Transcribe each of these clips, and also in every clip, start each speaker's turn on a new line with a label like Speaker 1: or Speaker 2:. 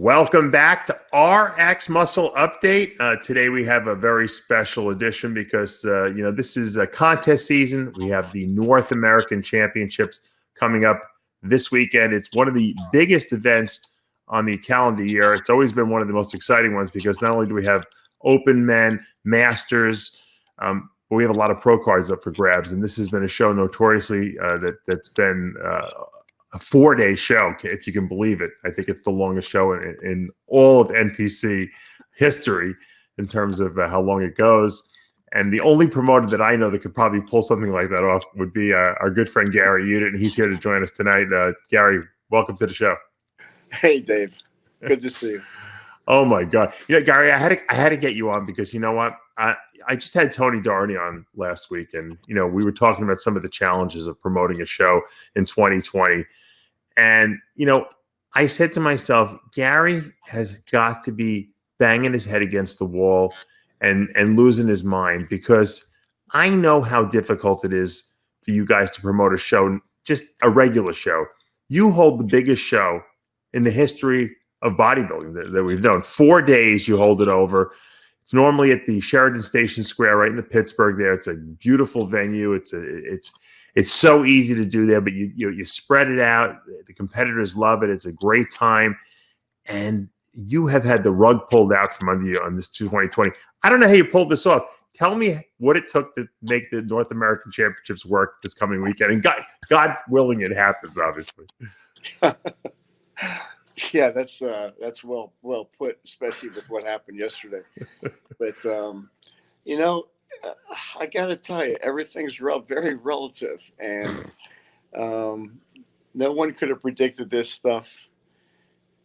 Speaker 1: Welcome back to RX Muscle Update. Today we have a very special edition because this is a contest season. We have the North American Championships coming up this weekend. It's one of the biggest events on the calendar year. It's always been one of the most exciting ones because not only do we have open men, masters, but we have a lot of pro cards up for grabs. And this has been a show notoriously that's been a 4-day show, if you can believe it. I think it's the longest show in all of NPC history in terms of how long it goes. And the only promoter that I know that could probably pull something like that off would be our good friend Gary Udit, and he's here to join us tonight. Gary, welcome to the show.
Speaker 2: Hey, Dave. Good to see you.
Speaker 1: Oh my God! Yeah, Gary, I had to get you on because you know what? I just had Tony Darney on last week, and we were talking about some of the challenges of promoting a show in 2020. And I said to myself, Gary has got to be banging his head against the wall and losing his mind, because I know how difficult it is for you guys to promote a show, just a regular show. You hold the biggest show in the history of bodybuilding that we've known. 4 days you hold it over. It's normally at the Sheridan Station Square right in the Pittsburgh there. It's a beautiful venue. It's so easy to do there, but you spread it out. The competitors love it. It's a great time. And you have had the rug pulled out from under you on this 2020. I don't know how you pulled this off. Tell me what it took to make the North American Championships work this coming weekend. And God willing, it happens, obviously.
Speaker 2: Yeah, that's well put, especially with what happened yesterday. But I got to tell you, everything's very relative, and no one could have predicted this stuff.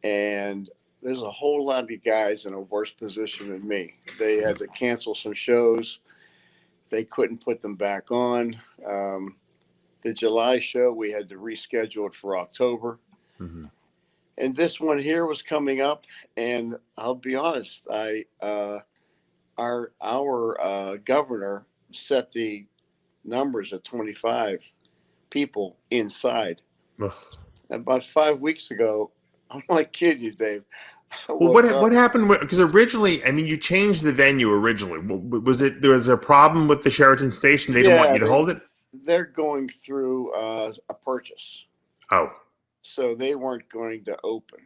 Speaker 2: And there's a whole lot of guys in a worse position than me. They had to cancel some shows. They couldn't put them back on. The July show, we had to reschedule it for October. Mm-hmm. And this one here was coming up, and I'll be honest, our governor set the numbers at 25 people inside. Ugh. About 5 weeks ago, I'm not kidding you, Dave.
Speaker 1: Well, what happened? Because originally, you changed the venue originally. There was a problem with the Sheraton Station? They didn't want you to hold it?
Speaker 2: They're going through a purchase.
Speaker 1: Oh. So
Speaker 2: they weren't going to open.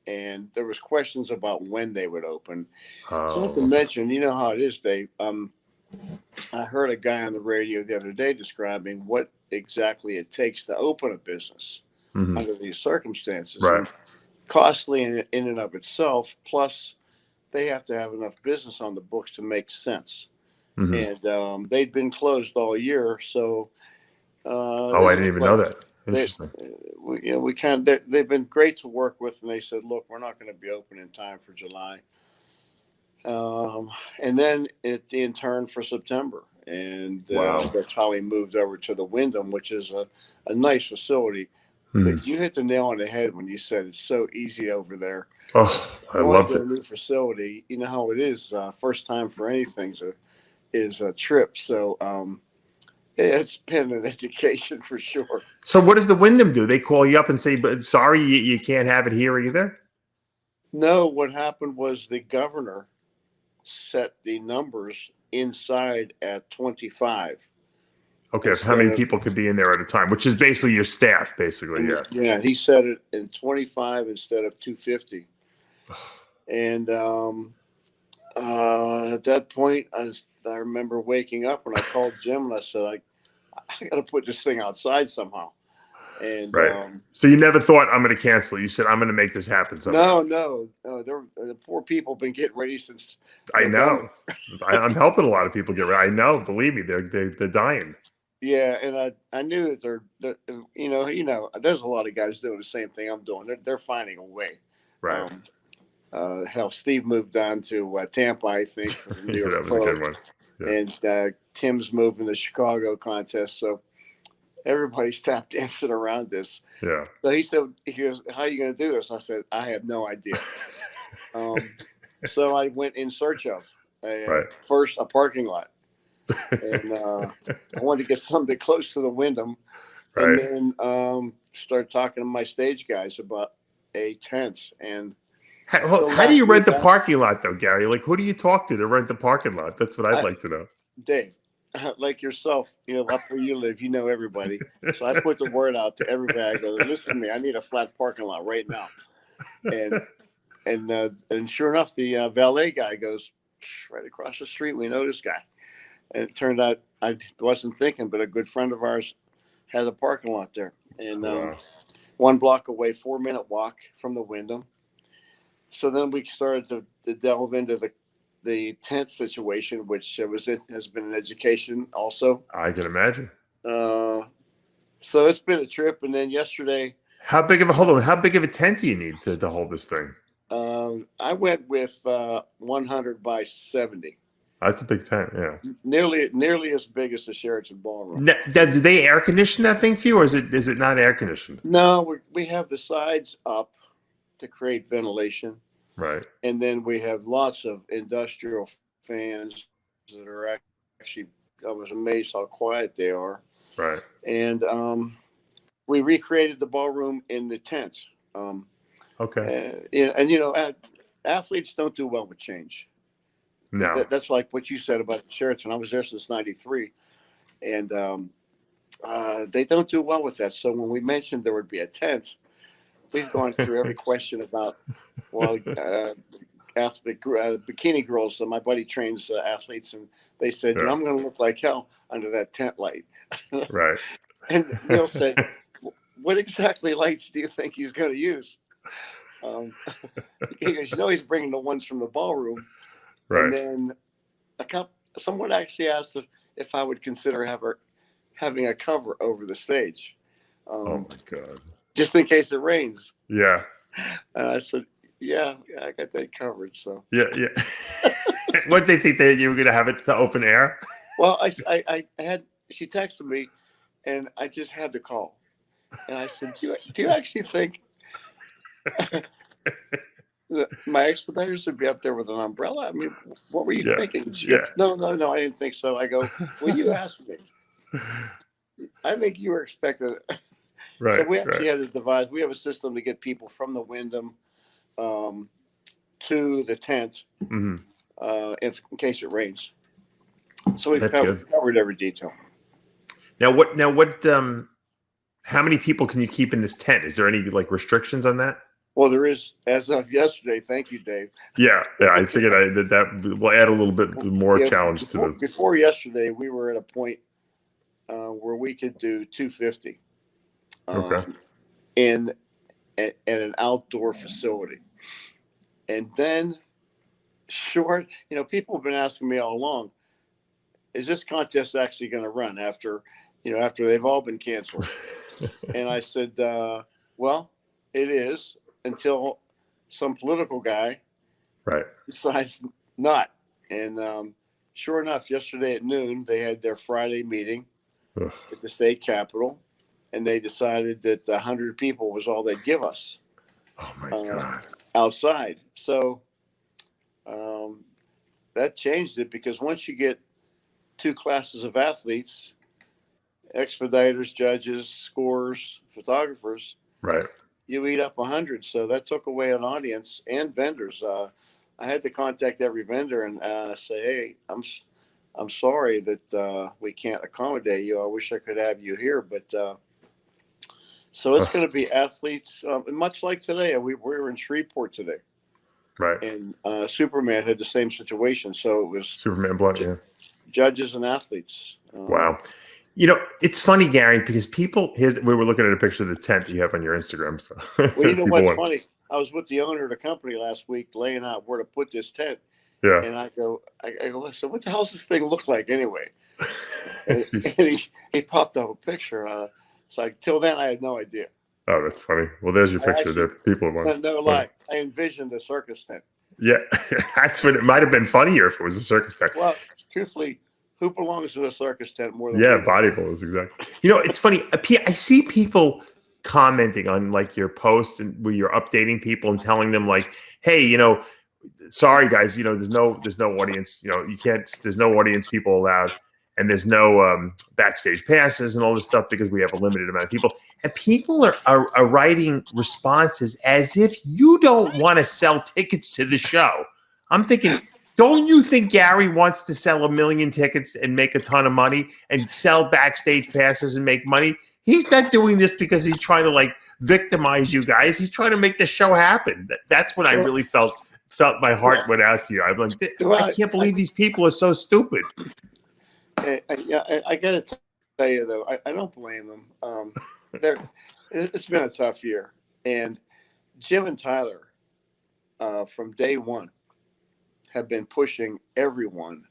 Speaker 2: And there was questions about when they would open. Not to mention, you know how it is, Dave. I heard a guy on the radio the other day describing what exactly it takes to open a business under these circumstances.
Speaker 1: Right.
Speaker 2: And costly in and of itself, plus they have to have enough business on the books to make sense. Mm-hmm. And they'd been closed all year, so
Speaker 1: I didn't even know that. Interesting.
Speaker 2: They've been great to work with, and they said, look, we're not going to be open in time for July. And then in turn for September. And that's how we moved over to the Wyndham, which is a nice facility. But you hit the nail on the head when you said it's so easy over there.
Speaker 1: Oh, I love it.
Speaker 2: A new facility, you know how it is. First time for anything is a trip. So it's been an education for sure.
Speaker 1: So what does the Wyndham do? They call you up and say, "But sorry, you can't have it here either."
Speaker 2: No, what happened was the governor set the numbers inside at 25.
Speaker 1: Okay, how many people could be in there at a time, which is basically your staff, basically, yeah.
Speaker 2: Yeah, he set it in 25 instead of 250. And at that point, I remember waking up and I called Jim and I said, I got to put this thing outside somehow. And
Speaker 1: right. So you never thought, I'm going to cancel it. You said, I'm going to make this happen somehow.
Speaker 2: No. The poor people have been getting ready since.
Speaker 1: I know. I'm helping a lot of people get ready. I know. Believe me, they're dying.
Speaker 2: Yeah, and I knew that they're there's a lot of guys doing the same thing I'm doing. They're finding a way.
Speaker 1: Right.
Speaker 2: Hell, Steve moved on to Tampa, I think, for the New York
Speaker 1: that was a good one.
Speaker 2: Yeah. And Tim's moving the Chicago contest. So everybody's tap dancing around this.
Speaker 1: Yeah.
Speaker 2: So he goes, how are you going to do this? And I said, I have no idea. So I went in search of first a parking lot. And I wanted to get something close to the Wyndham. Right. And then start talking to my stage guys about a tent. And
Speaker 1: How do you rent the parking lot, though, Gary? Like, who do you talk to rent the parking lot? That's what I'd like to know.
Speaker 2: Dave, like yourself, up where you live, you know everybody. So I put the word out to everybody. I go, listen to me, I need a flat parking lot right now. And sure enough, the valet guy goes, right across the street. We know this guy. And it turned out I wasn't thinking, but a good friend of ours has a parking lot there. And 1 block away, 4-minute walk from the Wyndham. So then we started to delve into the tent situation, which has been an education also.
Speaker 1: I can imagine.
Speaker 2: So it's been a trip. And then yesterday,
Speaker 1: how big of a tent do you need to hold this thing?
Speaker 2: I went with 100 by 70.
Speaker 1: That's a big tent, yeah.
Speaker 2: Nearly as big as the Sheraton Ballroom.
Speaker 1: Now, do they air condition that thing for you, or is it not air conditioned?
Speaker 2: No, we have the sides up to create ventilation.
Speaker 1: Right.
Speaker 2: And then we have lots of industrial fans that are actually, I was amazed how quiet they are.
Speaker 1: Right.
Speaker 2: And we recreated the ballroom in the tent.
Speaker 1: Okay.
Speaker 2: And athletes don't do well with change.
Speaker 1: No.
Speaker 2: That's like what you said about Sheraton. I was there since '93. And they don't do well with that. So when we mentioned there would be a tent, we've gone through every question about, bikini girls. So my buddy trains athletes, and they said, I'm going to look like hell under that tent light.
Speaker 1: Right.
Speaker 2: And Neil said, what exactly lights do you think he's going to use? He goes, he's bringing the ones from the ballroom.
Speaker 1: Right.
Speaker 2: And then someone actually asked if I would consider having a cover over the stage.
Speaker 1: Oh my God.
Speaker 2: Just in case it rains.
Speaker 1: Yeah.
Speaker 2: I said, yeah, I got that covered. So
Speaker 1: yeah. What did they think that you were going to have it to open air?
Speaker 2: Well, she texted me, and I just had to call. And I said, do you actually think my expediters would be up there with an umbrella? I mean, what were you thinking? No, I didn't think so. I go, well, you asked me. I think you were expecting it.
Speaker 1: Right.
Speaker 2: So we actually had to devise. We have a system to get people from the Wyndham to the tent in case it rains. So we've covered every detail.
Speaker 1: Now what? How many people can you keep in this tent? Is there any restrictions on that?
Speaker 2: Well, there is as of yesterday. Thank you, Dave.
Speaker 1: Yeah. I figured that will add a little bit more challenge to this.
Speaker 2: Before yesterday, we were at a point where we could do 250 in an outdoor facility. And then people have been asking me all along, is this contest actually going to run after they've all been canceled? And I said, well, it is until some political guy decides not. And sure enough, yesterday at noon, they had their Friday meeting at the state capitol, and they decided that 100 people was all they'd give us.
Speaker 1: Oh my God.
Speaker 2: Outside. So that changed it, because once you get 2 classes of athletes, expediters, judges, scorers, photographers, you eat up 100. So that took away an audience and vendors. I had to contact every vendor and say, hey, I'm sorry that we can't accommodate you. I wish I could have you here, but so it's going to be athletes, much like today. We were in Shreveport today, and Superman had the same situation. So it was
Speaker 1: Superman Blunt,
Speaker 2: judges and athletes.
Speaker 1: Wow. It's funny, Gary, because we were looking at a picture of the tent that you have on your Instagram. So
Speaker 2: well, what's funny? I was with the owner of the company last week, laying out where to put this tent. Yeah. And I go, so what the hell does this thing look like anyway? and he popped up a picture. So till then, I had no idea.
Speaker 1: Oh, that's funny. Well, there's your picture there. People want.
Speaker 2: No lie. I envisioned a circus tent.
Speaker 1: Yeah, that's what it might have been funnier if it was a circus tent.
Speaker 2: Well, truthfully, who belongs to a circus tent more than
Speaker 1: bodybuilders, exactly. It's funny. I see people commenting on your posts and where you're updating people and telling them hey, sorry guys, there's no audience, you can't. There's no audience people allowed. and there's no backstage passes and all this stuff because we have a limited amount of people. And people are writing responses as if you don't want to sell tickets to the show. I'm thinking, don't you think Gary wants to sell 1 million tickets and make a ton of money and sell backstage passes and make money? He's not doing this because he's trying to like victimize you guys. He's trying to make the show happen. That's what I really felt my heart went out to you. I'm like, I can't believe these people are so stupid.
Speaker 2: I got to tell you, though, I don't blame them. It's been a tough year. And Jim and Tyler, from day one, have been pushing everyone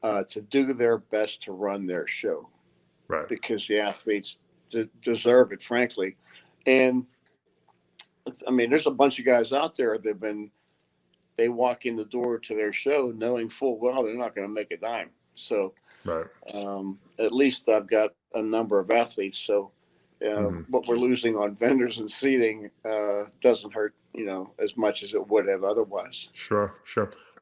Speaker 2: to do their best to run their show. Right. Because the athletes deserve it, frankly. And, I mean, there's a bunch of guys out there that they walk in the door to their show knowing full well they're not going to make a dime. So at least I've got a number of athletes. So what we're losing on vendors and seating doesn't hurt, as much as it would have otherwise.
Speaker 1: Sure.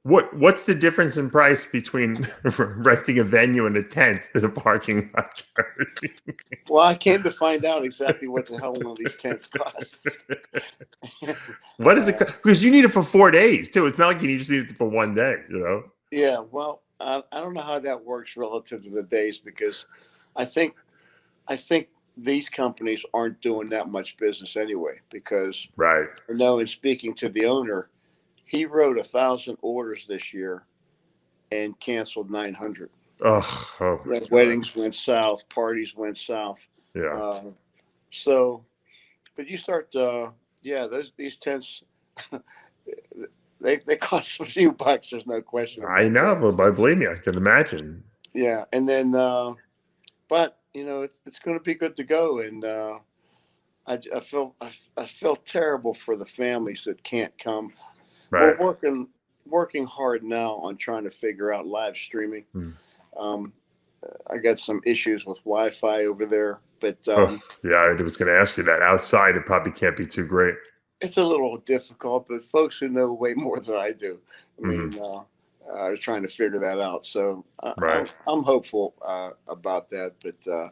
Speaker 1: What's the difference in price between renting a venue and a tent in a parking lot?
Speaker 2: Well, I came to find out exactly what the hell one of these tents costs.
Speaker 1: What is it? Because you need it for 4 days too. It's not like you just need it for 1 day,
Speaker 2: Yeah, well, I don't know how that works relative to the days, because I think these companies aren't doing that much business anyway. Because in speaking to the owner, he wrote 1,000 orders this year and canceled 900. Weddings went south, parties went south. Yeah. But you start, these tents, they cost a few bucks. There's no question.
Speaker 1: I know, but I believe me, I can imagine.
Speaker 2: Yeah, and then, but it's going to be good to go, and I feel terrible for the families that can't come. Right. We're working hard now on trying to figure out live streaming. I got some issues with Wi-Fi over there, but
Speaker 1: I was going to ask you that. Outside, it probably can't be too great.
Speaker 2: It's a little difficult, but folks who know way more than I do, are trying to figure that out. So I'm hopeful about that, but.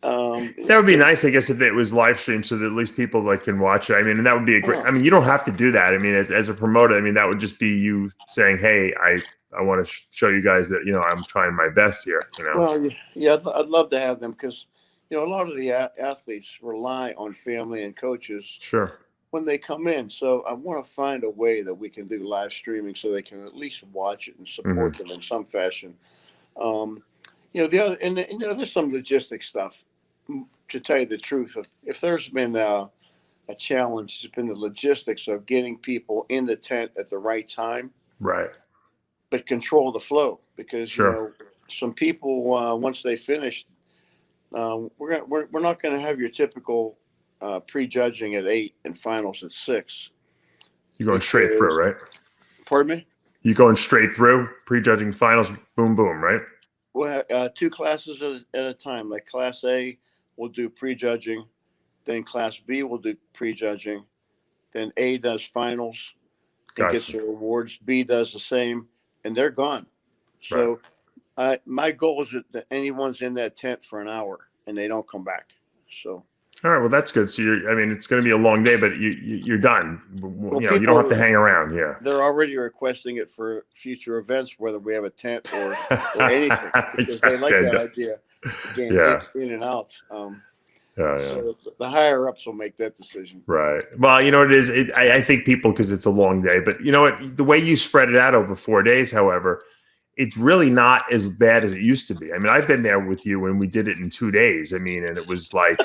Speaker 1: That would be nice, I guess, if it was live streamed so that at least people can watch it. I mean, and that would be a great. I mean, you don't have to do that. I mean, as a promoter, I mean, that would just be you saying, "Hey, I want to show you guys that I'm trying my best here."
Speaker 2: Well, yeah, I'd love to have them, because a lot of the athletes rely on family and coaches. Sure. When they come in, so I want to find a way that we can do live streaming so they can at least watch it and support them in some fashion. The other, and there's some logistic stuff. To tell you the truth, if there's been a challenge, it's been the logistics of getting people in the tent at the right time, right? But control the flow, because some people once they finish, we're not going to have your typical prejudging at 8 and finals at 6.
Speaker 1: You're going straight through, right?
Speaker 2: Pardon me?
Speaker 1: You're going straight through prejudging finals, boom, boom, right?
Speaker 2: Well, 2 classes at a time. Like Class A will do prejudging, then Class B will do prejudging, then A does finals and gets their awards. B does the same, and they're gone. So my goal is that anyone's in that tent for an hour and they don't come back. So. All
Speaker 1: right, well, that's good. So it's going to be a long day, but you're done. You don't have to hang around. Yeah,
Speaker 2: they're already requesting it for future events, whether we have a tent or anything, because they like that idea. Again, in and out. So the higher ups will make that decision.
Speaker 1: Right. Well, it is. I think people, because it's a long day, but you know what? The way you spread it out over 4 days, however, it's really not as bad as it used to be. I mean, I've been there with you when we did it in 2 days. I mean, and it was like.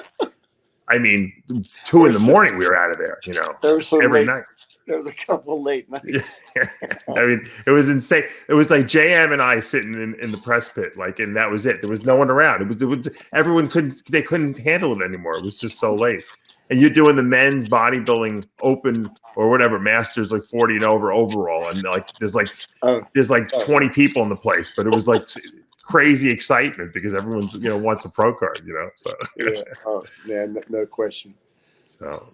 Speaker 1: 2 in the morning we were out of there,
Speaker 2: there was some
Speaker 1: every night.
Speaker 2: There was a couple late nights.
Speaker 1: I mean, it was insane. It was like JM and I sitting in the press pit, and that was it. There was no one around. It was everyone couldn't handle it anymore. It was just so late. And you're doing the men's bodybuilding open or whatever, masters, 40 and over overall, and there's 20 people in the place, but it was crazy excitement because everyone's wants a pro card, so
Speaker 2: no question.
Speaker 1: So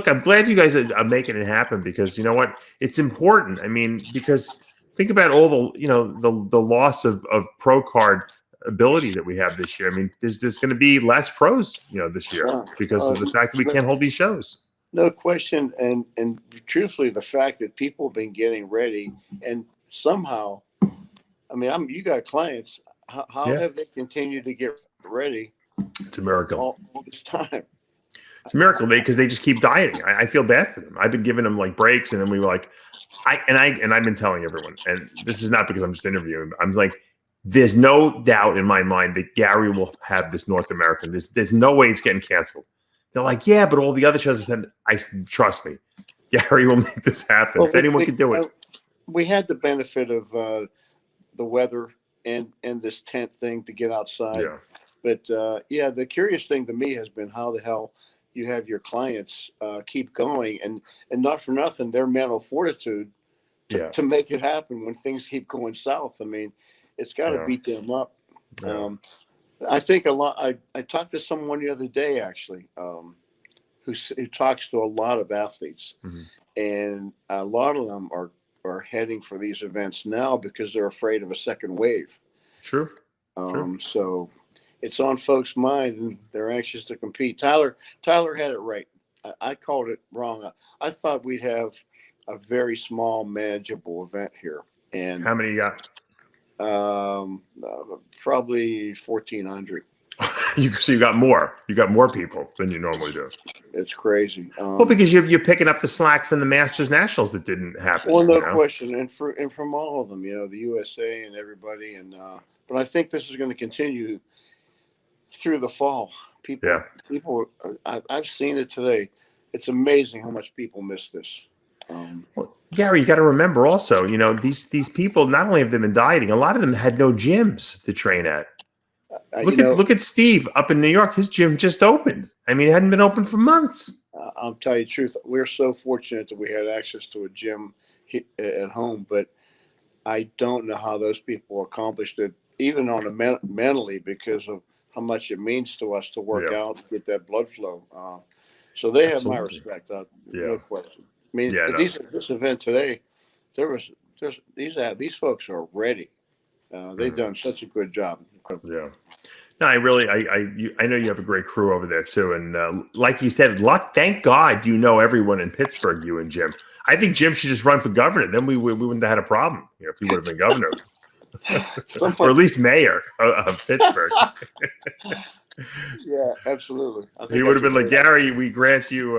Speaker 1: I'm glad you guys are making it happen, because you know what, it's important. I mean, because think about all the the loss of pro card ability that we have this year. I mean, there's going to be less pros, this year because of the fact that we can't hold these shows.
Speaker 2: No question. And truthfully, the fact that people have been getting ready and somehow, I mean, you got clients. How have they continued to get ready?
Speaker 1: It's a miracle.
Speaker 2: All this time.
Speaker 1: It's a miracle, because they just keep dieting. I feel bad for them. I've been giving them like breaks, and then we were like, I've been telling everyone, and this is not because I'm just interviewing. I'm like, there's no doubt in my mind that Gary will have this North American. There's no way it's getting canceled. They're like, yeah, but all the other shows are said, trust me, Gary will make this happen.
Speaker 2: Well,
Speaker 1: if anyone can do it.
Speaker 2: We had the benefit of the weather and this tent thing to get outside.
Speaker 1: Yeah.
Speaker 2: But the curious thing to me has been how the hell you have your clients keep going, and not for nothing, their mental fortitude to make it happen when things keep going south. I mean, it's got to beat them up.
Speaker 1: Yeah.
Speaker 2: I think a lot. I talked to someone the other day actually, who talks to a lot of athletes, and a lot of them are heading for these events now because they're afraid of a second wave.
Speaker 1: Sure.
Speaker 2: So it's on folks' mind, and they're anxious to compete. Tyler had it right. I called it wrong. I thought we'd have a very small, manageable event here. And
Speaker 1: how many you got?
Speaker 2: Probably 1,400.
Speaker 1: So you got more. You got more people than you normally do.
Speaker 2: It's crazy.
Speaker 1: Well, because you're picking up the slack from the Masters Nationals that didn't happen.
Speaker 2: Well, no question, and from all of them, the USA and everybody, and but I think this is going to continue through the fall. People, I've seen it today. It's amazing how much people miss this.
Speaker 1: Well, Gary, you got to remember also, these people, not only have they been dieting, a lot of them had no gyms to train at. Look at Steve up in New York. His gym just opened. I mean, it hadn't been open for months.
Speaker 2: I'll tell you the truth. We're so fortunate that we had access to a gym at home, but I don't know how those people accomplished it, even on a mentally, because of how much it means to us to work out, get that blood flow. So they have my respect. No question. I mean, this event today, these folks are ready. They've done such a good job.
Speaker 1: Yeah. No, I know you have a great crew over there too. And like you said, luck, thank God, everyone in Pittsburgh, you and Jim. I think Jim should just run for governor. Then we wouldn't have had a problem if he would have been governor. Or at least mayor of Pittsburgh.
Speaker 2: Yeah, absolutely.
Speaker 1: He would have been like, Gary, we grant you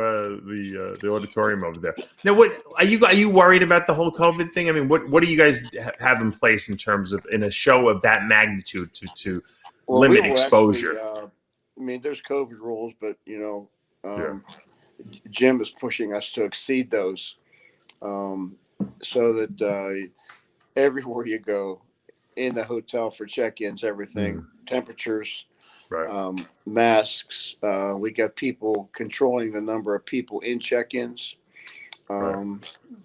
Speaker 1: the auditorium over there. Now, what are you worried about the whole COVID thing? I mean, what do you guys have in place in terms of in a show of that magnitude to limit exposure?
Speaker 2: Actually, there's COVID rules, but Jim is pushing us to exceed those, so that everywhere you go, in the hotel for check-ins, everything, temperatures.
Speaker 1: Right.
Speaker 2: Masks. We got people controlling the number of people in check-ins.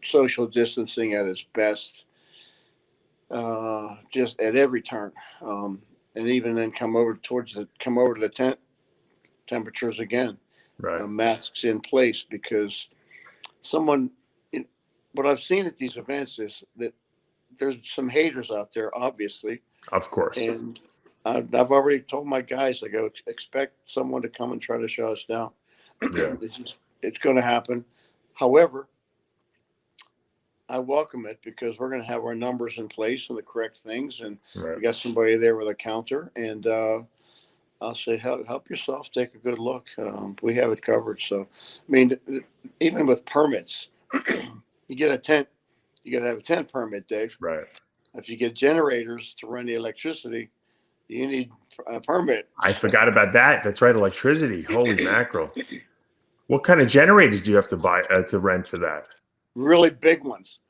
Speaker 2: Social distancing at its best. Just at every turn, and even then come over to the tent. Temperatures again.
Speaker 1: Right.
Speaker 2: Masks in place because what I've seen at these events is that there's some haters out there, obviously.
Speaker 1: Of course.
Speaker 2: And I've already told my guys, I go, expect someone to come and try to shut us down.
Speaker 1: Yeah.
Speaker 2: It's going to happen. However, I welcome it because we're going to have our numbers in place and the correct things. And we got somebody there with a counter. And I'll say, help yourself, take a good look. We have it covered. So, even with permits, you get a tent, you got to have a tent permit, Dave.
Speaker 1: Right.
Speaker 2: If you get generators to run the electricity, you need a permit.
Speaker 1: I forgot about that. That's right, electricity. Holy mackerel! What kind of generators do you have to buy to rent for that?
Speaker 2: Really big ones.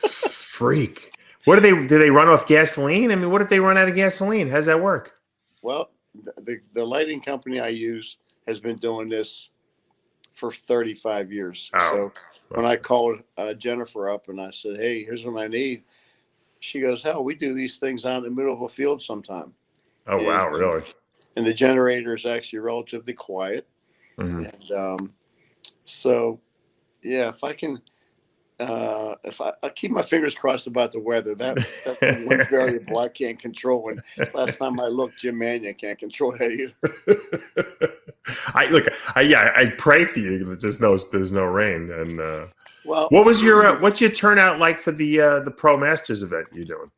Speaker 1: Freak. What do they run off gasoline? I mean, what if they run out of gasoline? How does that work?
Speaker 2: Well, the lighting company I use has been doing this for 35 years. So when I called Jennifer up and I said, hey, here's what I need. She goes, hell, we do these things out in the middle of a field sometime.
Speaker 1: Oh, wow, really?
Speaker 2: And the generator is actually relatively quiet. And so, yeah, if I can, if I keep my fingers crossed about the weather, that's the one variable I can't control. And last time I looked, Jim Mannion can't control that either.
Speaker 1: I pray for you that there's no rain. And
Speaker 2: Well,
Speaker 1: what's your turnout like for the Pro Masters event you're doing?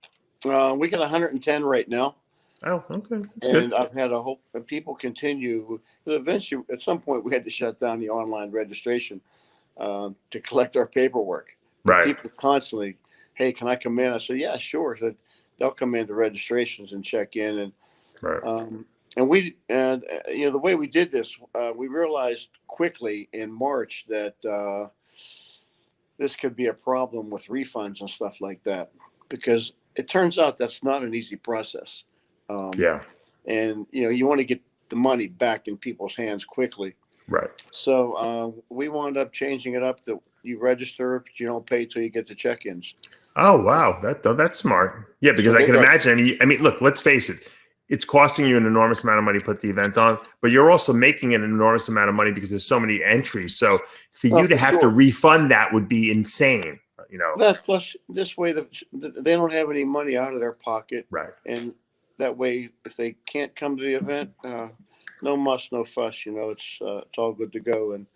Speaker 2: we got 110 right now.
Speaker 1: Oh, okay. That's
Speaker 2: And
Speaker 1: good.
Speaker 2: I've had a hope that people continue. Eventually, at some point, we had to shut down the online registration to collect our paperwork. But
Speaker 1: Right.
Speaker 2: people constantly, hey, can I come in? I said, yeah, sure. So they'll come into registrations and check in. And
Speaker 1: Right.
Speaker 2: the way we did this, we realized quickly in March that this could be a problem with refunds and stuff like that, because it turns out that's not an easy process.
Speaker 1: Yeah.
Speaker 2: And you want to get the money back in people's hands quickly.
Speaker 1: Right.
Speaker 2: So we wound up changing it up that you register, but you don't pay till you get the check-ins.
Speaker 1: Oh, wow. That's smart. Yeah, because
Speaker 2: So
Speaker 1: I can imagine. I mean, look, let's face it. It's costing you an enormous amount of money to put the event on, but you're also making an enormous amount of money because there's so many entries. So for you to have to refund that would be insane.
Speaker 2: That's plus this way they don't have any money out of their pocket.
Speaker 1: Right.
Speaker 2: And that way, if they can't come to the event, no muss, no fuss. It's all good to go. And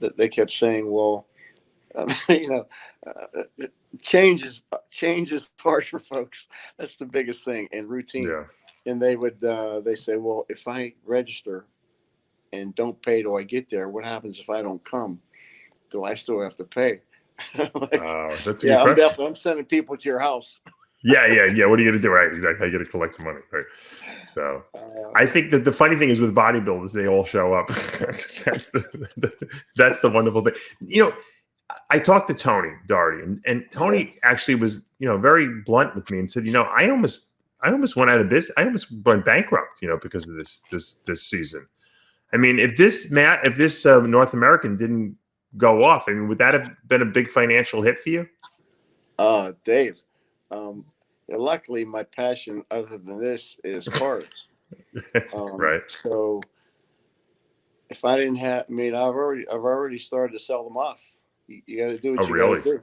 Speaker 2: that they kept saying, well, change is hard for folks. That's the biggest thing, and routine.
Speaker 1: Yeah.
Speaker 2: And they say, well, if I register and don't pay till I get there, what happens if I don't come? Do I still have to pay?
Speaker 1: That's
Speaker 2: I'm sending people to your house.
Speaker 1: Yeah. What are you going to do? Right. Exactly. You got to collect the money. Right. So I think that the funny thing is with bodybuilders, they all show up. That's the wonderful thing. I talked to Tony Doherty, and Tony actually was, very blunt with me and said, I almost went out of business. I almost went bankrupt, because of this season. I mean, if this North American didn't go off, I mean, would that have been a big financial hit for you?
Speaker 2: Dave, luckily my passion other than this is cars.
Speaker 1: Right.
Speaker 2: So if I didn't have, I've already started to sell them off. You got to do what you got to do.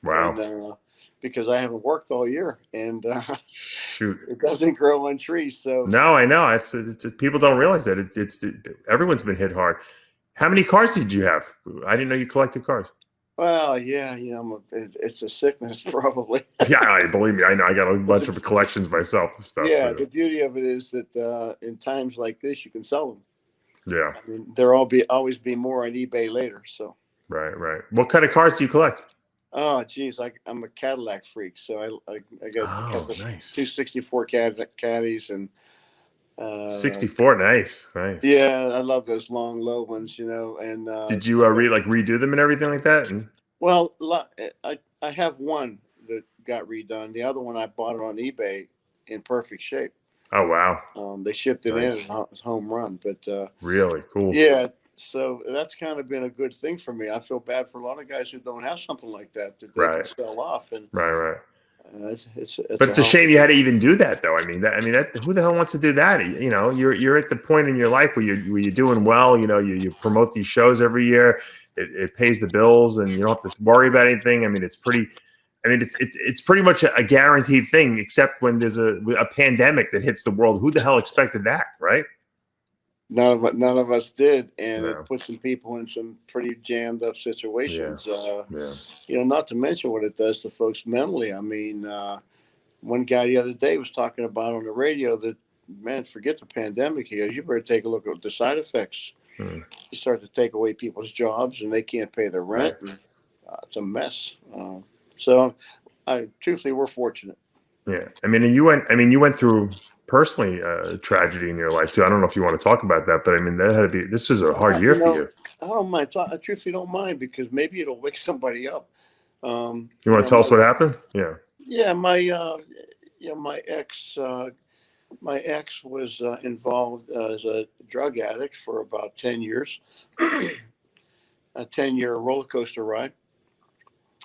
Speaker 1: Wow.
Speaker 2: And, because I haven't worked all year, and
Speaker 1: shoot,
Speaker 2: it doesn't grow on trees. So
Speaker 1: no, I know it's people don't realize that everyone's been hit hard. How many cars did you have? I didn't know you collected cars.
Speaker 2: Well, yeah, it's a sickness probably.
Speaker 1: Yeah, believe me, I know. I got a bunch of collections myself and stuff.
Speaker 2: Yeah, the beauty of it is that in times like this, you can sell them.
Speaker 1: Yeah,
Speaker 2: I mean, there'll always be more on eBay later. So
Speaker 1: right. What kind of cars do you collect?
Speaker 2: Oh, geez, I'm a Cadillac freak, so I got
Speaker 1: nice.
Speaker 2: 264 Caddies and
Speaker 1: 64, nice.
Speaker 2: Yeah, I love those long, low ones, And
Speaker 1: did you redo them and everything like that?
Speaker 2: Well, I have one that got redone. The other one I bought it on eBay in perfect shape.
Speaker 1: Oh wow!
Speaker 2: They shipped it in as home run, but
Speaker 1: really cool.
Speaker 2: Yeah. So that's kind of been a good thing for me. I feel bad for a lot of guys who don't have something like that they can sell off. And
Speaker 1: right.
Speaker 2: It's
Speaker 1: a shame you had to even do that, though. I mean, who the hell wants to do that? You're at the point in your life where you're doing well. You promote these shows every year. It pays the bills, and you don't have to worry about anything. I mean, it's pretty. I mean, it's pretty much a guaranteed thing, except when there's a pandemic that hits the world. Who the hell expected that, right?
Speaker 2: None of us did, and it put some people in some pretty jammed up situations. Not to mention what it does to folks mentally. I mean, one guy the other day was talking about on the radio that, man, forget the pandemic. He goes, you better take a look at the side effects. You start to take away people's jobs, and they can't pay their rent. And, it's a mess. So, truthfully, we're fortunate.
Speaker 1: Yeah, I mean, you went through personally a tragedy in your life too. I don't know if you want to talk about that, but I mean, this was a hard year for you.
Speaker 2: I don't mind. I truthfully don't mind, because maybe it'll wake somebody up.
Speaker 1: You want to tell us what happened?
Speaker 2: Yeah, my ex was involved as a drug addict for about 10 years, a 10-year roller coaster ride.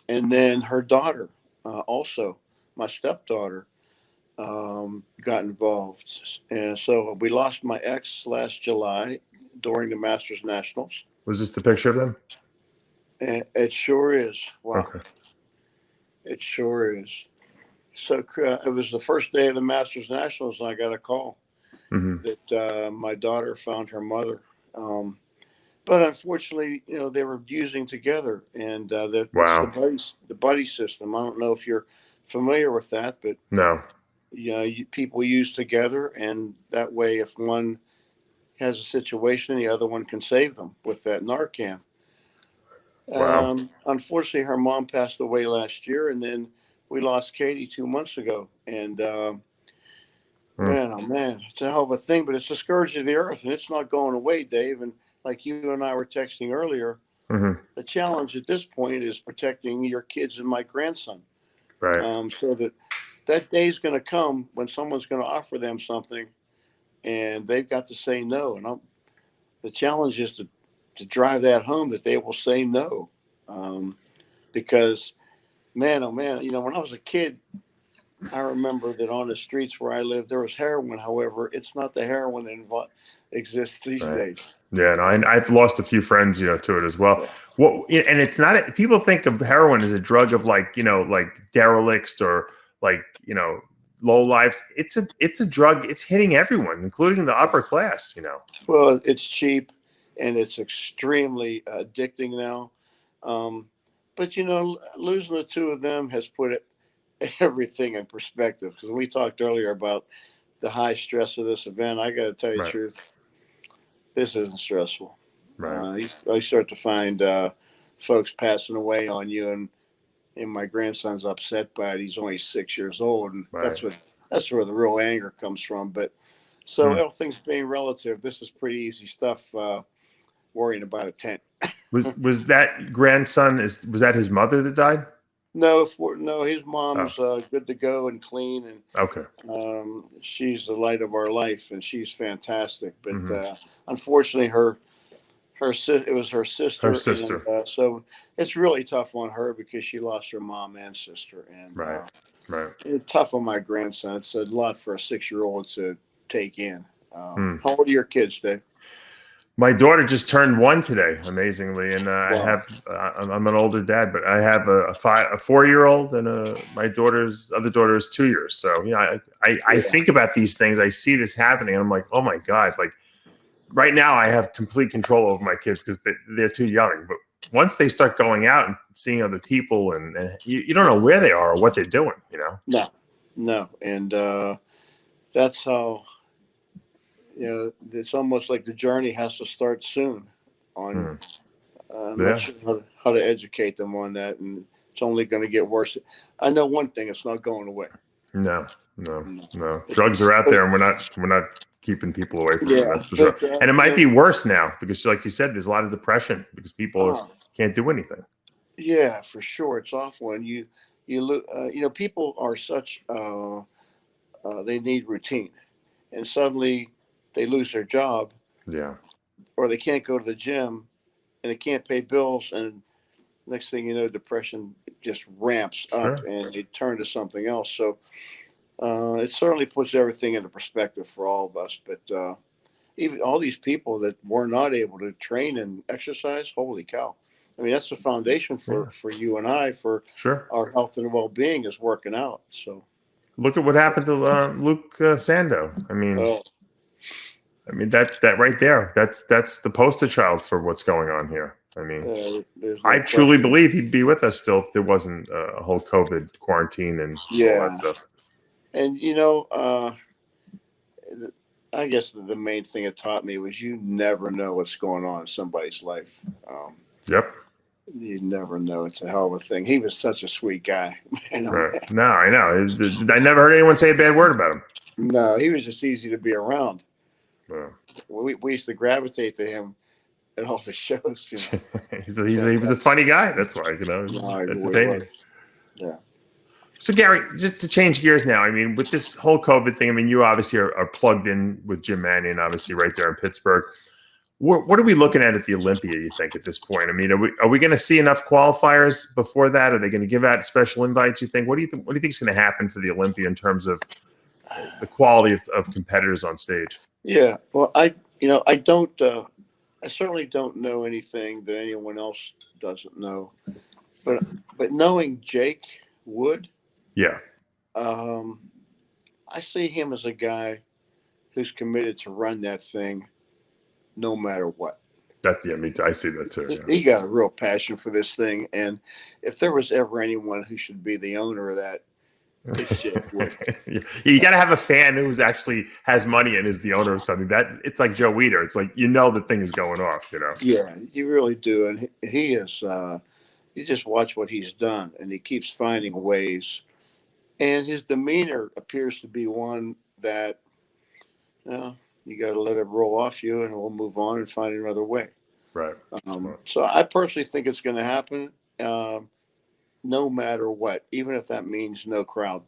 Speaker 2: And then her daughter, also my stepdaughter, got involved. And so we lost my ex last July during the Masters Nationals.
Speaker 1: Was this the picture of them?
Speaker 2: It sure is. Wow.
Speaker 1: Okay.
Speaker 2: It sure is. So it was the first day of the Masters Nationals, and I got a call that my daughter found her mother. But unfortunately, they were using together, and
Speaker 1: Wow.
Speaker 2: it's the buddy system. I don't know if you're familiar with that, but
Speaker 1: No.
Speaker 2: people use together, and that way, if one has a situation, the other one can save them with that Narcan.
Speaker 1: Wow.
Speaker 2: Unfortunately, her mom passed away last year, and then we lost Katie 2 months ago. And man, oh man, it's a hell of a thing, but it's a scourge of the earth, and it's not going away, Dave. And like you and I were texting earlier, the challenge at this point is protecting your kids and my grandson.
Speaker 1: Right.
Speaker 2: So that day is going to come when someone's going to offer them something, and they've got to say no. And the challenge is to drive that home, that they will say no, because man, oh man, when I was a kid, I remember that on the streets where I lived, there was heroin. However, it's not the heroin that exists these days.
Speaker 1: Yeah, and I've lost a few friends, to it as well.
Speaker 2: Yeah.
Speaker 1: And it's not. People think of heroin as a drug of like derelicts or low lives. It's a drug. It's hitting everyone, including the upper class.
Speaker 2: Well, it's cheap and it's extremely addicting now. But losing the two of them has put everything in perspective, because we talked earlier about the high stress of this event. I got to tell you the truth, this isn't stressful.
Speaker 1: Right.
Speaker 2: I start to find folks passing away on you, and my grandson's upset by it. He's only 6 years old, and that's where the real anger comes from. But so everything's being relative. This is pretty easy stuff. Worrying about a tent.
Speaker 1: Was that grandson? Was that his mother that died?
Speaker 2: No, his mom's good to go and clean, and
Speaker 1: okay.
Speaker 2: She's the light of our life, and she's fantastic. But unfortunately, it was her sister.
Speaker 1: Her sister.
Speaker 2: And, so it's really tough on her because she lost her mom and sister, and
Speaker 1: right.
Speaker 2: It's tough on my grandson. It's a lot for a 6-year-old to take in. How old are your kids, Dave?
Speaker 1: My daughter just turned 1 today, amazingly, and wow. I'm an older dad, but I have a 4-year-old, and my other daughter is 2 years. So I think about these things. I see this happening, and I'm like, oh my God! Like right now, I have complete control over my kids because they're too young. But once they start going out and seeing other people, and you don't know where they are or what they're doing,
Speaker 2: No, and that's how. It's almost like the journey has to start soon. I'm not sure how to educate them on that, and it's only going to get worse. I know one thing: it's not going away.
Speaker 1: No. Drugs are out there, and we're not keeping people away from them. That's for sure. And it might be worse now because, like you said, there's a lot of depression because people can't do anything.
Speaker 2: Yeah, for sure, it's awful, and people are such they need routine, and suddenly they lose their job, or they can't go to the gym, and they can't pay bills, and next thing you know, depression just ramps up, and they turn to something else. So it certainly puts everything into perspective for all of us. But even all these people that were not able to train and exercise, holy cow! I mean, that's the foundation for you and I for our health and well-being is working out. So
Speaker 1: look at what happened to Luke Sando. I mean that right there. That's the poster child for what's going on here. I mean, I truly believe he'd be with us still if there wasn't a whole COVID quarantine and all that stuff.
Speaker 2: And I guess the main thing it taught me was you never know what's going on in somebody's life.
Speaker 1: Yep.
Speaker 2: You never know. It's a hell of a thing. He was such a sweet guy.
Speaker 1: Right. No, I know. I never heard anyone say a bad word about him.
Speaker 2: No, he was just easy to be around.
Speaker 1: Yeah.
Speaker 2: We used to gravitate to him at all the shows.
Speaker 1: He was a funny guy. That's why, entertaining.
Speaker 2: Yeah.
Speaker 1: So Gary, just to change gears now, I mean, with this whole COVID thing, I mean, you obviously are plugged in with Jim Mannion, obviously right there in Pittsburgh. What are we looking at the Olympia, you think, at this point? I mean, are we going to see enough qualifiers before that? Are they going to give out special invites, you think? What do you think is going to happen for the Olympia in terms of the quality of competitors on stage?
Speaker 2: Yeah, well, I don't I certainly don't know anything that anyone else doesn't know. But knowing Jake Wood,
Speaker 1: Yeah,
Speaker 2: um, I see him as a guy who's committed to run that thing no matter what.
Speaker 1: that's yeah. Me too. I see that too. Yeah.
Speaker 2: He got a real passion for this thing, and if there was ever anyone who should be the owner of that, it's Jake Wood.
Speaker 1: You got to have a fan who's actually has money and is the owner of something. That it's like Joe Weider. It's like the thing is going off.
Speaker 2: Yeah, you really do, and he is. You just watch what he's done, and he keeps finding ways. And his demeanor appears to be one that, you got to let it roll off you, and we'll move on and find another way.
Speaker 1: Right.
Speaker 2: So I personally think it's going to happen, no matter what, even if that means no crowd.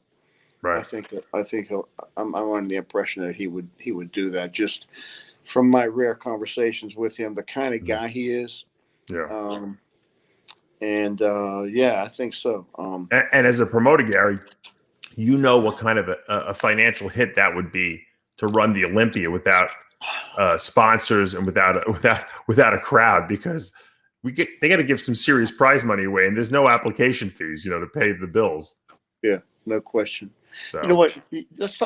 Speaker 1: Right.
Speaker 2: I think I'm under the impression that he would do that, just from my rare conversations with him, the kind of guy he is.
Speaker 1: Yeah.
Speaker 2: Yeah, I think so.
Speaker 1: And as a promoter, Gary, what kind of a financial hit that would be to run the Olympia without sponsors and without a crowd, because they got to give some serious prize money away, and there's no application fees, to pay the bills.
Speaker 2: Yeah, no question.
Speaker 1: So,
Speaker 2: you know what?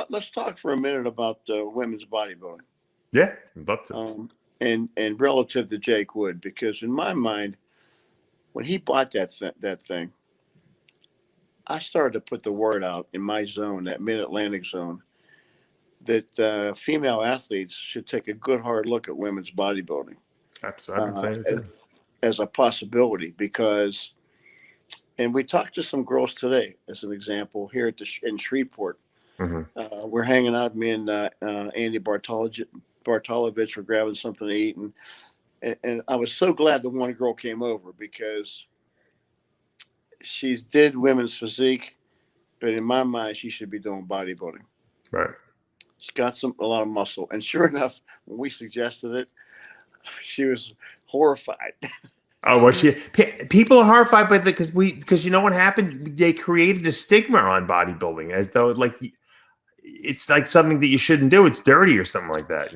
Speaker 2: Let's talk for a minute about women's bodybuilding.
Speaker 1: Yeah, I'd love to.
Speaker 2: And relative to Jake Wood, because in my mind, when he bought that thing, I started to put the word out in my zone, that Mid-Atlantic zone, that female athletes should take a good hard look at women's bodybuilding.
Speaker 1: I've been saying it too.
Speaker 2: As a possibility, because, and we talked to some girls today, as an example, here in Shreveport.
Speaker 1: Mm-hmm.
Speaker 2: We're hanging out, me and Andy Bartolovich were grabbing something to eat, and I was so glad the one girl came over, because she did women's physique, but in my mind, she should be doing bodybuilding.
Speaker 1: Right.
Speaker 2: She's got a lot of muscle. And sure enough, when we suggested it, she was horrified.
Speaker 1: Oh, well, people are horrified by that because you know what happened? They created a stigma on bodybuilding as though it's like something that you shouldn't do. It's dirty or something like that,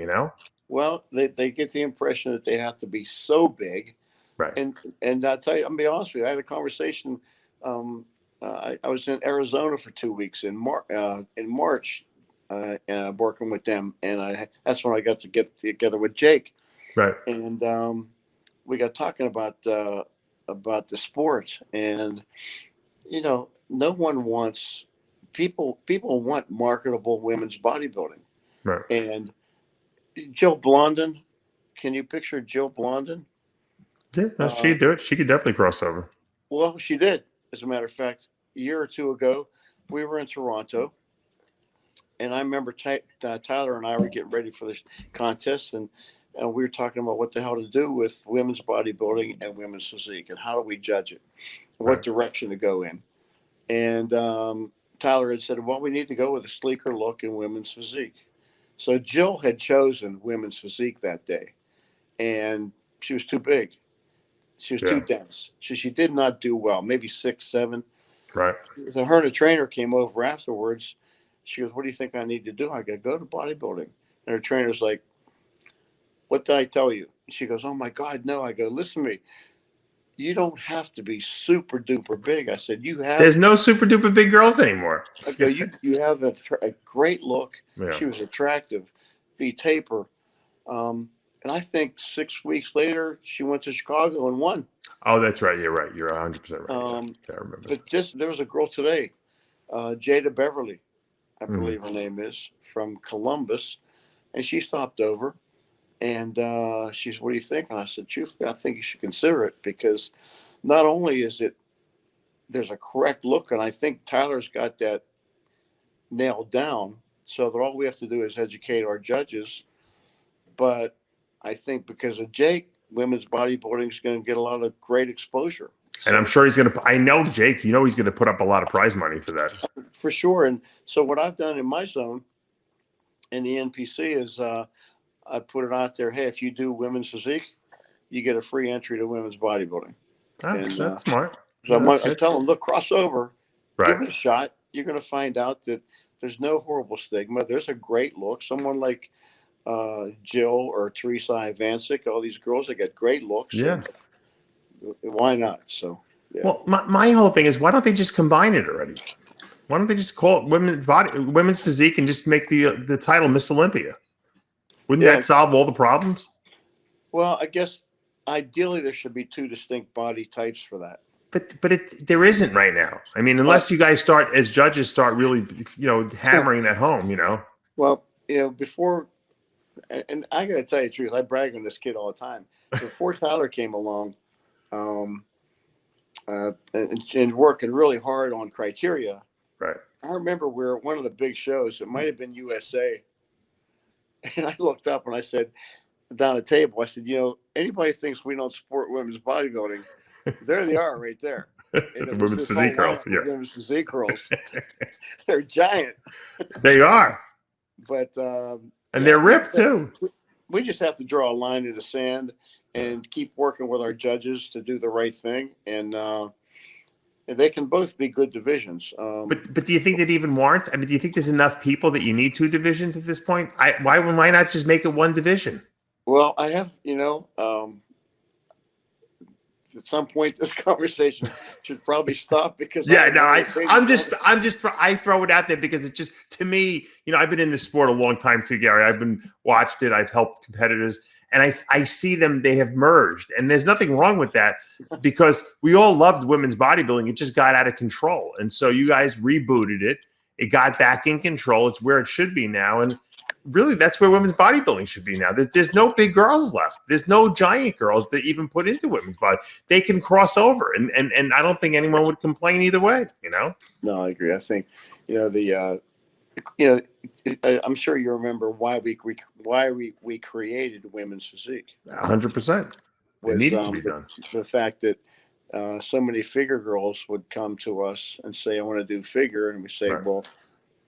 Speaker 2: Well, they get the impression that they have to be so big.
Speaker 1: Right.
Speaker 2: And I'll tell you, I'm going to be honest with you. I had a conversation. I was in Arizona for 2 weeks in March, working with them. And that's when I got to get together with Jake.
Speaker 1: Right.
Speaker 2: And we got talking about the sport. And, no one wants, people want marketable women's bodybuilding.
Speaker 1: Right.
Speaker 2: And Jill Blondin, can you picture Jill Blondin?
Speaker 1: Yeah, she'd do it. She could definitely cross over.
Speaker 2: Well, she did. As a matter of fact, a year or two ago, we were in Toronto, and I remember Tyler and I were getting ready for the contest, and we were talking about what the hell to do with women's bodybuilding and women's physique, and how do we judge it, what direction to go in. And Tyler had said, well, we need to go with a sleeker look in women's physique. So Jill had chosen women's physique that day, and she was too big. She was too dense. She did not do well, maybe 6, 7.
Speaker 1: Right.
Speaker 2: So her and a trainer came over afterwards. She goes, what do you think I need to do? I go to bodybuilding. And her trainer's like, what did I tell you? She goes, oh my God, no. I go, listen to me. You don't have to be super duper big. I said, there's
Speaker 1: no super duper big girls anymore.
Speaker 2: I go, you have a great look.
Speaker 1: Yeah.
Speaker 2: She was attractive, V-taper. And I think 6 weeks later, she went to Chicago and won.
Speaker 1: Oh, that's right. You're right. You're 100% right. I remember.
Speaker 2: But there was a girl today, Jada Beverly, I believe her name is, from Columbus. And she stopped over. And she said, what do you think? And I said, truthfully, I think you should consider it, because not only there's a correct look, and I think Tyler's got that nailed down, so that all we have to do is educate our judges. But I think because of Jake, women's bodybuilding is going to get a lot of great exposure.
Speaker 1: And I'm sure I know Jake, he's going to put up a lot of prize money for that.
Speaker 2: For sure. And so what I've done in my zone in the NPC is I put it out there, hey, if you do women's physique, you get a free entry to women's bodybuilding.
Speaker 1: That's smart.
Speaker 2: So I tell them, look, cross over, give it a shot. You're going to find out that there's no horrible stigma. There's a great look. Someone like Jill or Teresa Ivancic, all these girls that got great looks.
Speaker 1: Yeah.
Speaker 2: And why not? So, yeah.
Speaker 1: Well, my whole thing is, why don't they just combine it already? Why don't they just call it women's physique and just make the title Miss Olympia? Wouldn't that solve all the problems?
Speaker 2: Well, I guess ideally there should be 2 distinct body types for that.
Speaker 1: But there isn't right now. I mean, unless you guys as judges start really, hammering that home,
Speaker 2: Well, before, and I got to tell you the truth, I brag on this kid all the time. Before Tyler came along, and working really hard on criteria.
Speaker 1: Right.
Speaker 2: I remember we were at one of the big shows. It might have been USA. And I looked up and I said, down the table, I said, anybody thinks we don't support women's bodybuilding, there they are right there.
Speaker 1: The women's physique girls. Yeah.
Speaker 2: Women's physique girls. They're giant.
Speaker 1: They are.
Speaker 2: But
Speaker 1: and they're ripped too.
Speaker 2: We just have to draw a line in the sand and keep working with our judges to do the right thing. And they can both be good divisions.
Speaker 1: But do you think that even warrants? I mean, do you think there's enough people that you need 2 divisions at this point? Why not just make it 1 division?
Speaker 2: Well, I have, at some point this conversation should probably stop because
Speaker 1: I throw it out there because it just, to me, I've been in this sport a long time too, Gary. I've watched it. I've helped competitors, and I see them. They have merged, and there's nothing wrong with that because we all loved women's bodybuilding. It just got out of control, and so you guys rebooted it. It got back in control. It's where it should be now, and really, that's where women's bodybuilding should be now. There's no big girls left. There's no giant girls that even put into women's body. They can cross over, and I don't think anyone would complain either way.
Speaker 2: No, I agree. I think, I'm sure you remember why we created women's physique.
Speaker 1: 100%. It needed to be done.
Speaker 2: The fact that so many figure girls would come to us and say, "I want to do figure," and we say,
Speaker 1: right.
Speaker 2: "Well,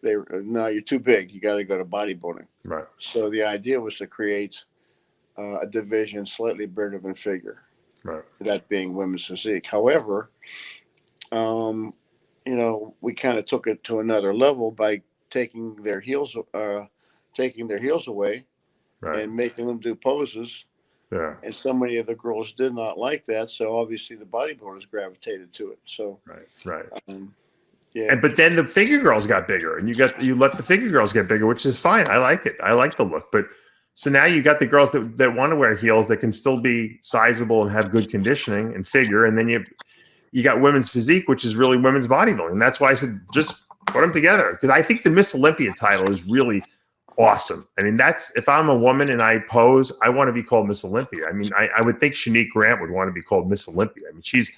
Speaker 2: no, you're too big. You got to go to bodybuilding."
Speaker 1: Right.
Speaker 2: So the idea was to create a division slightly bigger than figure.
Speaker 1: Right.
Speaker 2: That being women's physique. However, we kind of took it to another level by taking their heels away, right. and making them do poses.
Speaker 1: Yeah.
Speaker 2: And so many of the girls did not like that. So obviously the bodybuilders gravitated to it. So
Speaker 1: right.
Speaker 2: Yeah.
Speaker 1: But then the figure girls got bigger, and you let the figure girls get bigger, which is fine. I like it. I like the look. But so now you got the girls that want to wear heels that can still be sizable and have good conditioning and figure, and then you got women's physique, which is really women's bodybuilding. And that's why I said just put them together, because I think the Miss Olympia title is really awesome. I mean, if I'm a woman and I pose, I want to be called Miss Olympia. I mean, I would think Shanique Grant would want to be called Miss Olympia. I mean, she's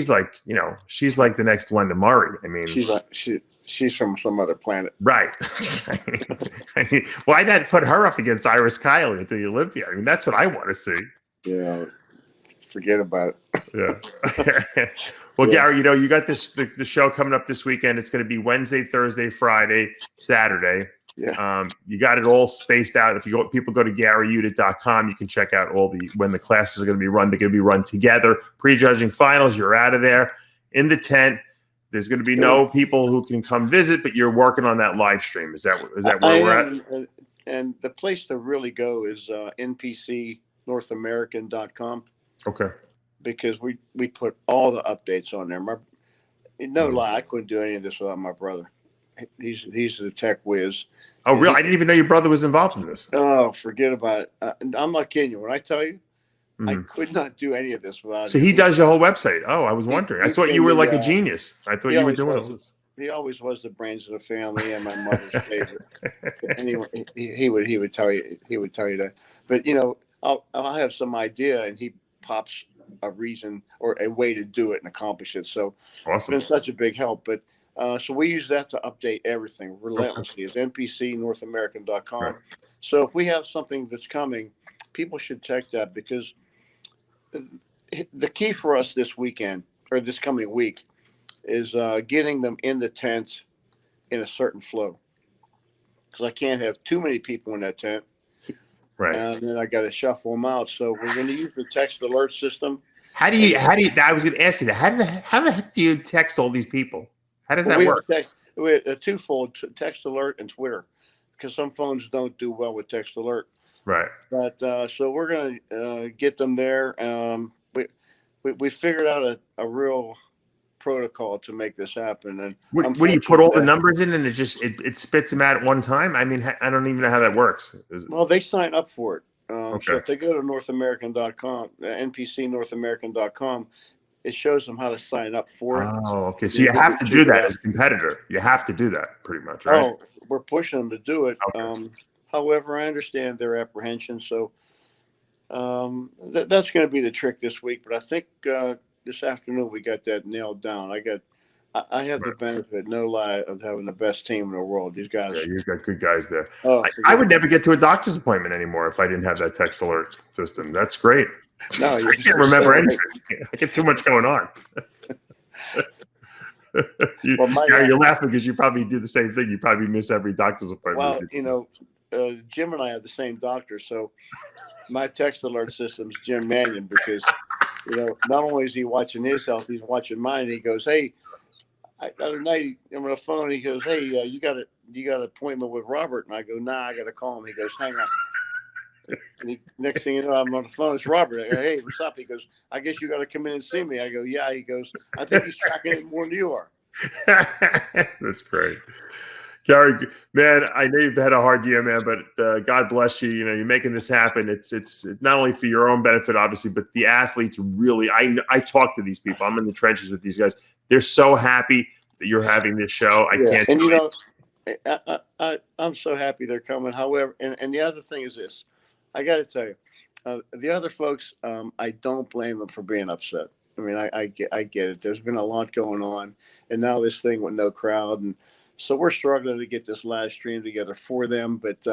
Speaker 1: like, she's like the next Glenda Murray. I mean,
Speaker 2: she's from some other planet.
Speaker 1: Right. I mean, why not put her up against Iris Kiley at the Olympia? I mean, that's what I want to see.
Speaker 2: Yeah. Forget about it.
Speaker 1: Yeah. Well, yeah. Gary, you got the show coming up this weekend. It's going to be Wednesday, Thursday, Friday, Saturday.
Speaker 2: Yeah.
Speaker 1: You got it all spaced out. If people go to GaryUdit.com, you can check out when the classes are going to be run. They're going to be run together. Prejudging finals, you're out of there in the tent. There's going to be no people who can come visit, but you're working on that live stream. Is that where we're at?
Speaker 2: And the place to really go is NPC North American.com.
Speaker 1: Okay.
Speaker 2: Because we put all the updates on there. No lie, I couldn't do any of this without my brother. He's the tech whiz.
Speaker 1: Oh, really? I didn't even know your brother was involved in this.
Speaker 2: Oh, forget about it. I'm not kidding you. When I tell you, I could not do any of this without.
Speaker 1: So he does your whole website. Oh, I was wondering. I thought you were like a genius. I thought you were doing all this.
Speaker 2: He always was the brains of the family and my mother's favorite. Anyway, he would tell you that. But I'll have some idea, and he pops a reason or a way to do it and accomplish it. So
Speaker 1: awesome.
Speaker 2: It's been such a big help. But so we use that to update everything relentlessly. It's NPCNorthAmerican.com. Right. So if we have something that's coming, people should check that, because the key for us this weekend or this coming week is getting them in the tent in a certain flow, because I can't have too many people in that tent.
Speaker 1: Right.
Speaker 2: And then I got to shuffle them out. So we're going to use the text alert system.
Speaker 1: How do you, I was going to ask you that. How the heck do you text all these people? How does that work?
Speaker 2: We have a twofold, text alert and Twitter. because some phones don't do well with text alert.
Speaker 1: Right.
Speaker 2: But so we're going to get them there. We figured out a real protocol to make this happen. And
Speaker 1: what do you put all the numbers in and it spits them out at one time? I mean, I don't even know how that works.
Speaker 2: Well, they sign up for it.
Speaker 1: Okay.
Speaker 2: So if they go to NorthAmerican.com, NPC NorthAmerican.com, it shows them how to sign up for it.
Speaker 1: Oh, okay. So you have to do that as a competitor. You have to do that pretty much, right?
Speaker 2: Oh, we're pushing them to do it.
Speaker 1: Okay.
Speaker 2: However, I understand their apprehension. So that's going to be the trick this week. But I think this afternoon we got that nailed down. I have the benefit, no lie, of having the best team in the world. These guys.
Speaker 1: Yeah, you've got good guys there.
Speaker 2: Oh,
Speaker 1: I would never get to a doctor's appointment anymore if I didn't have that text alert system. That's great.
Speaker 2: No,
Speaker 1: I can't remember anything. I get too much going on. You're laughing because you probably do the same thing. You probably miss every doctor's appointment.
Speaker 2: Well, Jim and I have the same doctor, so my text alert system is Jim Mannion because, not only is he watching his health, he's watching mine. And he goes, "Hey, the other night I'm on the phone. He goes, "Hey, you got an appointment with Robert?" And I go, "Nah, I got to call him." He goes, "Hang on." And next thing you know, I'm on the phone. It's Robert. I go, "Hey, what's up?" He goes, "I guess you got to come in and see me." I go, "Yeah." He goes, "I think he's tracking it more than you are."
Speaker 1: That's great. Gary, man, I know you've had a hard year, man, but God bless you. You're making this happen. It's not only for your own benefit, obviously, but the athletes really. I talk to these people. I'm in the trenches with these guys. They're so happy that you're having this show. I can't.
Speaker 2: And I'm so happy they're coming. However, and the other thing is this, I got to tell you, the other folks, I don't blame them for being upset. I mean, I get it. There's been a lot going on, and now this thing with no crowd, and so we're struggling to get this live stream together for them. But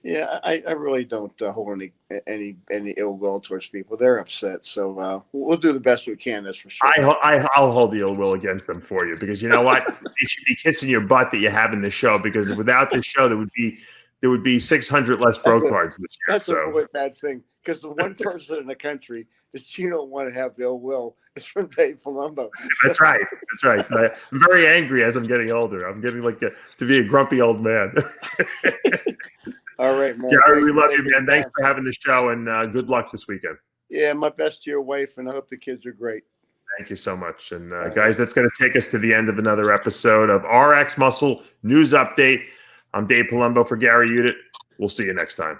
Speaker 2: I really don't hold any ill will towards people. They're upset, so we'll do the best we can. That's for sure.
Speaker 1: I'll hold the ill will against them for you because you know what? They should be kissing your butt that you have in the show because without this show, there would be 600 less pro cards this year.
Speaker 2: That's a really bad thing because the one person in the country that you don't want to have ill will is from Dave Palumbo.
Speaker 1: That's right. I'm very angry as I'm getting older. I'm getting to be a grumpy old man.
Speaker 2: All right, man.
Speaker 1: Gary, we love you, man. Thanks for having the show, and good luck this weekend.
Speaker 2: Yeah, my best to your wife, and I hope the kids are great.
Speaker 1: Thank you so much. And guys, that's going to take us to the end of another episode of RX Muscle News Update. I'm Dave Palumbo for Gary Udit. We'll see you next time.